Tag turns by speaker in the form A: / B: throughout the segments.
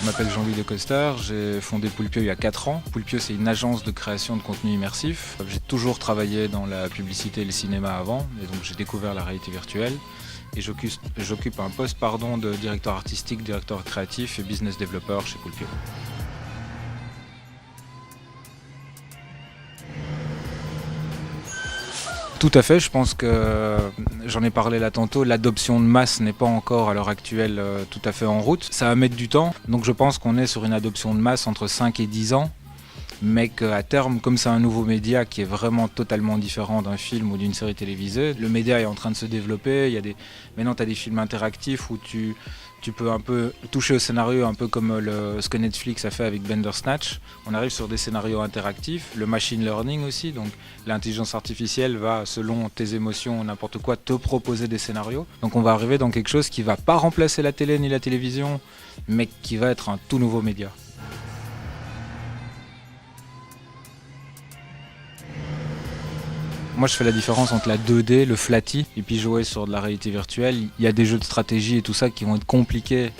A: Je m'appelle Jean-Louis Decoster, j'ai fondé Poulpio il y a 4 ans. Poulpio, c'est une agence de création de contenu immersif. J'ai toujours travaillé dans la publicité et le cinéma avant, et donc j'ai découvert la réalité virtuelle. Et j'occupe un poste de directeur artistique, directeur créatif et business developer chez Poulpio. Tout à fait, je pense que j'en ai parlé là tantôt, l'adoption de masse n'est pas encore à l'heure actuelle tout à fait en route. Ça va mettre du temps, donc je pense qu'on est sur une adoption de masse entre 5 et 10 ans, mais qu'à terme, comme c'est un nouveau média qui est vraiment totalement différent d'un film ou d'une série télévisée, le média est en train de se développer. Maintenant tu as des films interactifs où tu peux un peu toucher au scénario, un peu comme ce que Netflix a fait avec Bandersnatch. On arrive sur des scénarios interactifs, le machine learning aussi, donc l'intelligence artificielle va, selon tes émotions, n'importe quoi, te proposer des scénarios. Donc on va arriver dans quelque chose qui ne va pas remplacer la télé ni la télévision, mais qui va être un tout nouveau média. Moi je fais la différence entre la 2D, le flatty, et puis jouer sur de la réalité virtuelle. Il y a des jeux de stratégie et tout ça qui vont être compliqués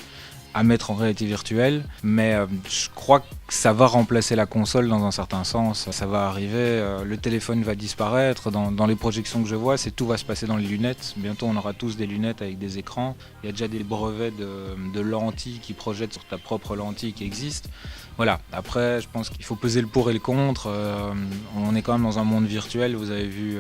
A: à mettre en réalité virtuelle, mais je crois que ça va remplacer la console dans un certain sens. Ça va arriver, le téléphone va disparaître. Dans les projections que je vois, tout va se passer dans les lunettes. Bientôt on aura tous des lunettes avec des écrans. Il y a déjà des brevets de lentilles qui projettent sur ta propre lentille qui existent. Voilà, après je pense qu'il faut peser le pour et le contre. On est quand même dans un monde virtuel, vous avez vu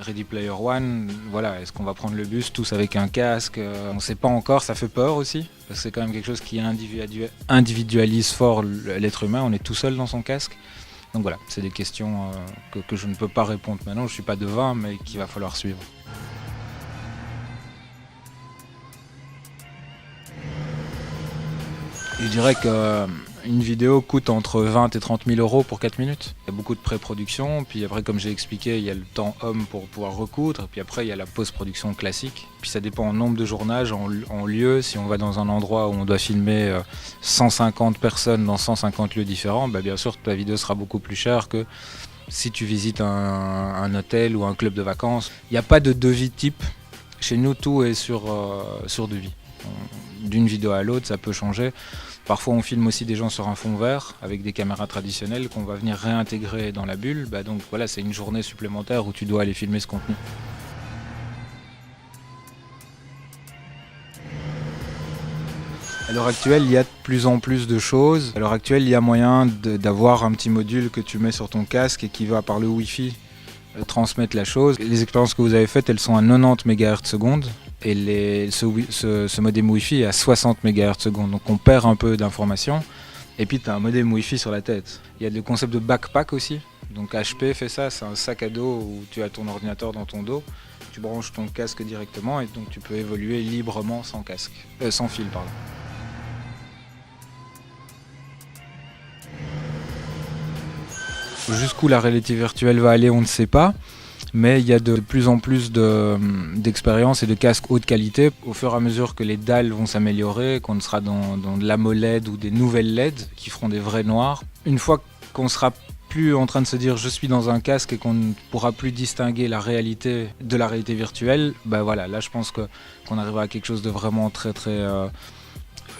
A: Ready Player One. Voilà, est-ce qu'on va prendre le bus tous avec un casque? On ne sait pas encore, ça fait peur aussi, parce que c'est quand même quelque chose qui individualise fort l'être humain. On est tout seul dans son casque. Donc voilà, c'est des questions que je ne peux pas répondre maintenant, je ne suis pas devin, mais qu'il va falloir suivre. Je dirais qu'une vidéo coûte entre 20 et 30 000 euros pour 4 minutes. Il y a beaucoup de pré-production, puis après, comme j'ai expliqué, il y a le temps homme pour pouvoir recoudre, puis après, il y a la post-production classique. Puis ça dépend en nombre de journages, en lieu. Si on va dans un endroit où on doit filmer 150 personnes dans 150 lieux différents, bien sûr, ta vidéo sera beaucoup plus chère que si tu visites un hôtel ou un club de vacances. Il n'y a pas de devis type. Chez nous, tout est sur devis. D'une vidéo à l'autre, ça peut changer. Parfois, on filme aussi des gens sur un fond vert avec des caméras traditionnelles qu'on va venir réintégrer dans la bulle. Donc voilà, c'est une journée supplémentaire où tu dois aller filmer ce contenu. À l'heure actuelle, il y a de plus en plus de choses. À l'heure actuelle, il y a moyen d'avoir un petit module que tu mets sur ton casque et qui va par le Wi-Fi transmettre la chose. Les expériences que vous avez faites, elles sont à 90 MHz et ce modem Wi-Fi est à 60 MHz, donc on perd un peu d'informations. Et puis tu as un modem Wi-Fi sur la tête. Il y a le concept de backpack aussi, donc HP fait ça, c'est un sac à dos où tu as ton ordinateur dans ton dos, tu branches ton casque directement et donc tu peux évoluer librement sans fil. Jusqu'où la réalité virtuelle va aller, on ne sait pas. Mais il y a de plus en plus d'expériences et de casques haute qualité. Au fur et à mesure que les dalles vont s'améliorer, qu'on sera dans de l'AMOLED ou des nouvelles LED qui feront des vrais noirs, une fois qu'on sera plus en train de se dire je suis dans un casque et qu'on ne pourra plus distinguer la réalité de la réalité virtuelle, voilà, là je pense qu'on arrivera à quelque chose de vraiment très très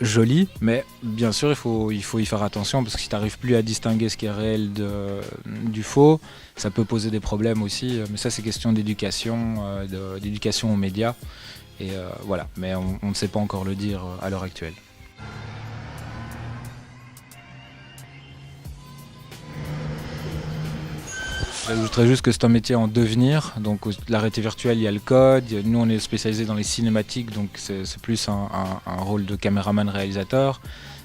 A: joli, mais bien sûr il faut y faire attention parce que si tu n'arrives plus à distinguer ce qui est réel du faux, ça peut poser des problèmes aussi, mais ça c'est question d'éducation, d'éducation aux médias, et voilà, mais on ne sait pas encore le dire à l'heure actuelle. J'ajouterais juste que c'est un métier en devenir, donc la réalité virtuelle, il y a le code, nous on est spécialisé dans les cinématiques, donc c'est plus un rôle de caméraman réalisateur,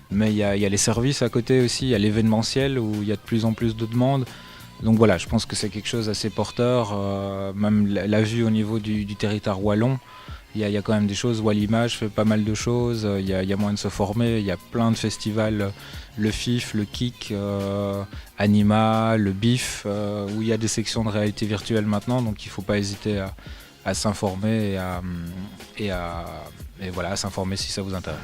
A: mais il y a les services à côté aussi, il y a l'événementiel où il y a de plus en plus de demandes, donc voilà, je pense que c'est quelque chose d'assez porteur, même la vue au niveau du territoire wallon. Il y a quand même des choses, Wallimage fait pas mal de choses, il y a moyen de se former, il y a plein de festivals, le FIF, le KIK, Anima, le BIF, où il y a des sections de réalité virtuelle maintenant, donc il ne faut pas hésiter à s'informer et voilà, à s'informer si ça vous intéresse.